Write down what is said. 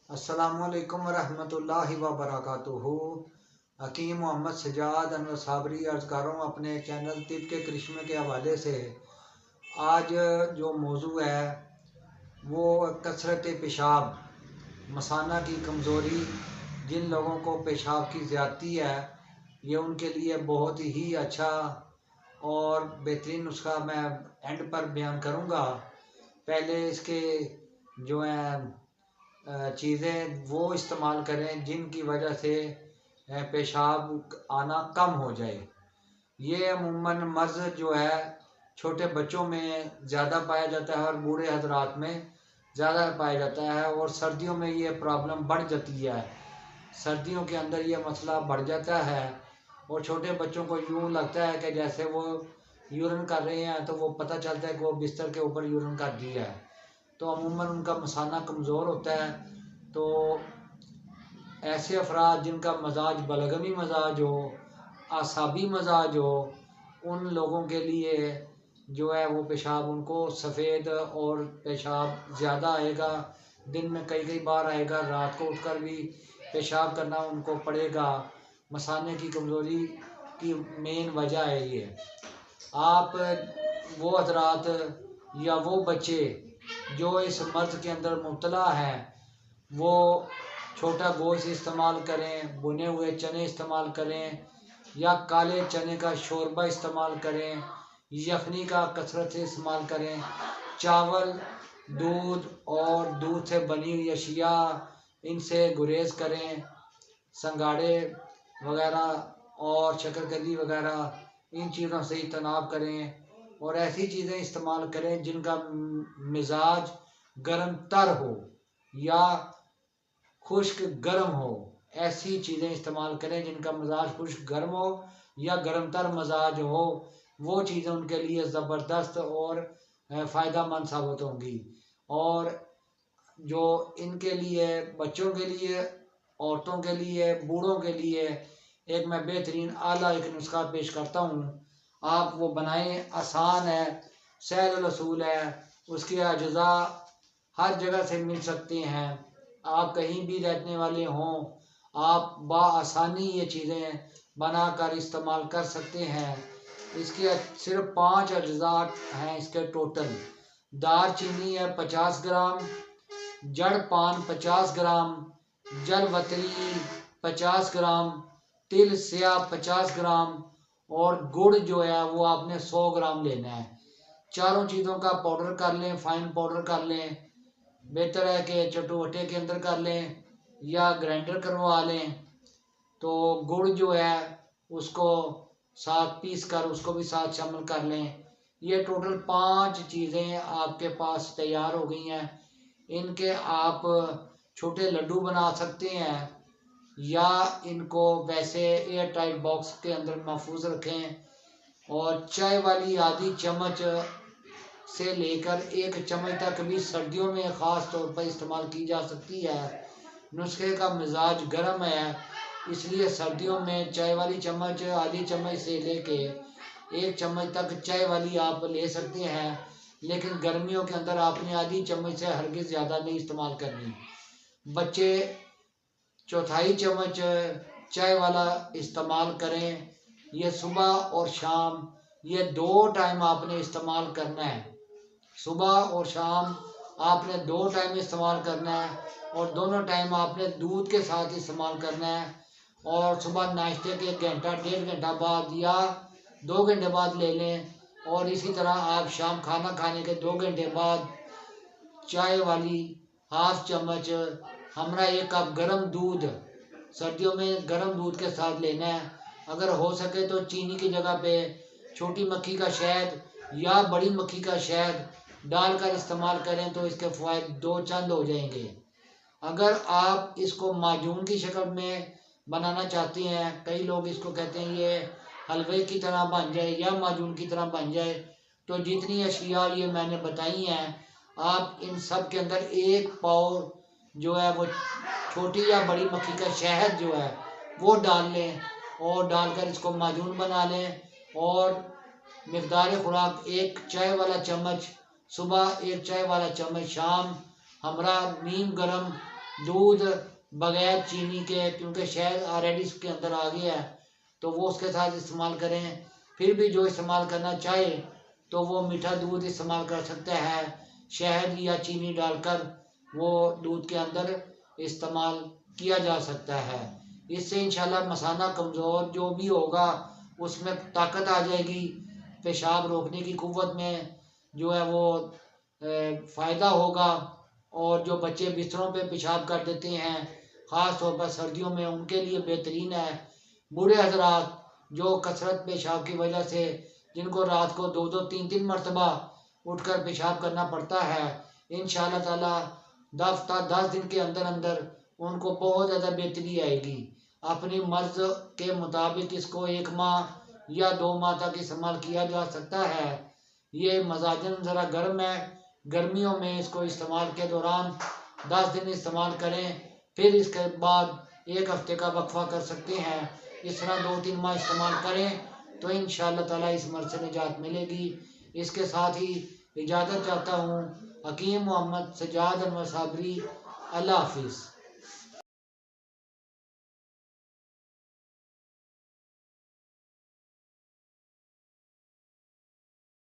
अस्सलामुअलैकुम वरहमतुल्लाहि वबरकातुहू। हकीम मोहम्मद सजाद अनवर साबरी अर्ज़ कर रहा हूँ अपने चैनल तिब के करिश्मे के हवाले से। आज जो मौजू है वो कसरत पेशाब, मसाना की कमज़ोरी। जिन लोगों को पेशाब की ज़्यादती है ये उनके लिए बहुत ही अच्छा और बेहतरीन नुस्खा मैं एंड पर बयान करूँगा। पहले इसके जो है चीज़ें वो इस्तेमाल करें जिनकी वजह से पेशाब आना कम हो जाए। ये अमूमन मर्ज़ जो है छोटे बच्चों में ज़्यादा पाया जाता है और बूढ़े हजरात में ज़्यादा पाया जाता है, और सर्दियों में ये प्रॉब्लम बढ़ जाती है। सर्दियों के अंदर ये मसला बढ़ जाता है और छोटे बच्चों को यूँ लगता है कि जैसे वो यूरिन कर रहे हैं, तो वो पता चलता है कि वो बिस्तर के ऊपर यूरिन कर दिया है। तो अमूमन उनका मसाना कमज़ोर होता है। तो ऐसे अफराद जिनका मजाज बलगमी मजाज हो, आसाबी मजाज हो, उन लोगों के लिए जो है वो पेशाब उनको सफ़ेद और पेशाब ज़्यादा आएगा। दिन में कई कई बार आएगा, रात को उठकर भी पेशाब करना उनको पड़ेगा। मसाने की कमज़ोरी की मेन वजह है ये। आप वो हजरात या वो बच्चे जो इस मर्ज़ के अंदर मुब्तला हैं वो छोटा गोश्त इस्तेमाल करें, भुने हुए चने इस्तेमाल करें या काले चने का शोरबा इस्तेमाल करें, यखनी का कसरत से इस्तेमाल करें। चावल, दूध और दूध से बनी हुई अशिया इनसे गुरेज करें। संगाड़े वगैरह और शक्करकंदी वगैरह इन चीज़ों से इज्तनाब करें और ऐसी चीज़ें इस्तेमाल करें जिनका मिजाज गर्म तर हो या खुश्क गर्म हो। ऐसी चीज़ें इस्तेमाल करें जिनका मिजाज खुश्क गर्म हो या गर्म तर मजाज हो। वो चीज़ें उनके लिए ज़बरदस्त और फ़ायदेमंद साबित होंगी। और जो इनके लिए बच्चों के लिए, औरतों के लिए, बूढ़ों के लिए एक मैं बेहतरीन आला एक नुस्खा पेश करता हूँ। आप वो बनाएं, आसान है, सहल रसूल है, उसके अज्जा हर जगह से मिल सकते हैं। आप कहीं भी रहने वाले हों, आप बआसानी ये चीज़ें बनाकर इस्तेमाल कर सकते हैं। इसके सिर्फ 5 अज्जा हैं इसके टोटल। दालचीनी है 50 ग्राम, जड़ पान 50 ग्राम, जलवतरी 50 ग्राम, तिल स्या 50 ग्राम और गुड़ जो है वो आपने 100 ग्राम लेना है। चारों चीज़ों का पाउडर कर लें, फाइन पाउडर कर लें। बेहतर है कि चटुवटे के अंदर कर लें या ग्राइंडर करवा लें। तो गुड़ जो है उसको साथ पीस कर उसको भी साथ शामिल कर लें। ये टोटल 5 चीज़ें आपके पास तैयार हो गई हैं। इनके आप छोटे लड्डू बना सकते हैं या इनको वैसे एयर टाइट बॉक्स के अंदर महफूज रखें। और चाय वाली आधी चम्मच से लेकर 1 चम्मच तक भी सर्दियों में ख़ास तौर पर इस्तेमाल की जा सकती है। नुस्खे का मिजाज गर्म है, इसलिए सर्दियों में चाय वाली चम्मच आधी चम्मच से लेके 1 चम्मच तक चाय वाली आप ले सकते हैं। लेकिन गर्मियों के अंदर आपने आधी चम्मच से हरगिज़ ज़्यादा नहीं इस्तेमाल करनी। बच्चे चौथाई चम्मच चाय वाला इस्तेमाल करें। ये सुबह और शाम, ये 2 टाइम आपने इस्तेमाल करना है। सुबह और शाम आपने 2 टाइम इस्तेमाल करना है और दोनों टाइम आपने दूध के साथ इस्तेमाल करना है। और सुबह नाश्ते के 1 घंटा 1.5 घंटा बाद या 2 घंटे बाद ले लें। और इसी तरह आप शाम खाना खाने के 2 घंटे बाद चाय वाली हाफ चम्मच हमरा 1 कप गर्म दूध, सर्दियों में गर्म दूध के साथ लेना है। अगर हो सके तो चीनी की जगह पे छोटी मक्खी का शहद या बड़ी मक्खी का शहद डालकर इस्तेमाल करें तो इसके फ़ायदे 2 चंद हो जाएंगे। अगर आप इसको माजून की शक्ल में बनाना चाहते हैं, कई लोग इसको कहते हैं ये हलवे की तरह बन जाए या माजून की तरह बन जाए, तो जितनी अशिया ये मैंने बताई हैं आप इन सब के अंदर 1 पाव जो है वो छोटी या बड़ी मक्खी का शहद जो है वो डाल लें और डालकर इसको माजून बना लें। और मिकदार खुराक 1 चाय वाला चम्मच सुबह, 1 चाय वाला चम्मच शाम, हमरा नीम गरम दूध बगैर चीनी के, क्योंकि शहद ऑलरेडी उसके अंदर आ गया है, तो वो उसके साथ इस्तेमाल करें। फिर भी जो इस्तेमाल करना चाहे तो वो मीठा दूध इस्तेमाल कर सकता है, शहद या चीनी डालकर वो दूध के अंदर इस्तेमाल किया जा सकता है। इससे इंशाल्लाह मसाना कमज़ोर जो भी होगा उसमें ताकत आ जाएगी, पेशाब रोकने की कुव्वत में जो है वो फ़ायदा होगा। और जो बच्चे बिस्तरों पे पेशाब कर देते हैं, ख़ास तौर पर सर्दियों में, उनके लिए बेहतरीन है। बूढ़े हजरात जो कसरत पेशाब की वजह से, जिनको रात को 2-2 3-3 मरतबा उठकर पेशाब करना पड़ता है, इंशाअल्लाह ताला 10 दिन के अंदर अंदर उनको बहुत ज़्यादा बेहतरी आएगी। अपनी मर्ज़ के मुताबिक इसको 1 माह या 2 माह तक इस्तेमाल किया जा सकता है। ये मजाजन ज़रा गर्म है, गर्मियों में इसको इस्तेमाल के दौरान 10 दिन इस्तेमाल करें, फिर इसके बाद 1 हफ्ते का वक्फा कर सकते हैं। इस तरह 2-3 माह इस्तेमाल करें तो इंशाअल्लाह ताला इस मर्ज़ से निजात मिलेगी। इसके साथ ही इजाज़त चाहता हूँ। हकीम मोहम्मद सज्जाद अनवर साबरी। अल्लाह हाफिज़।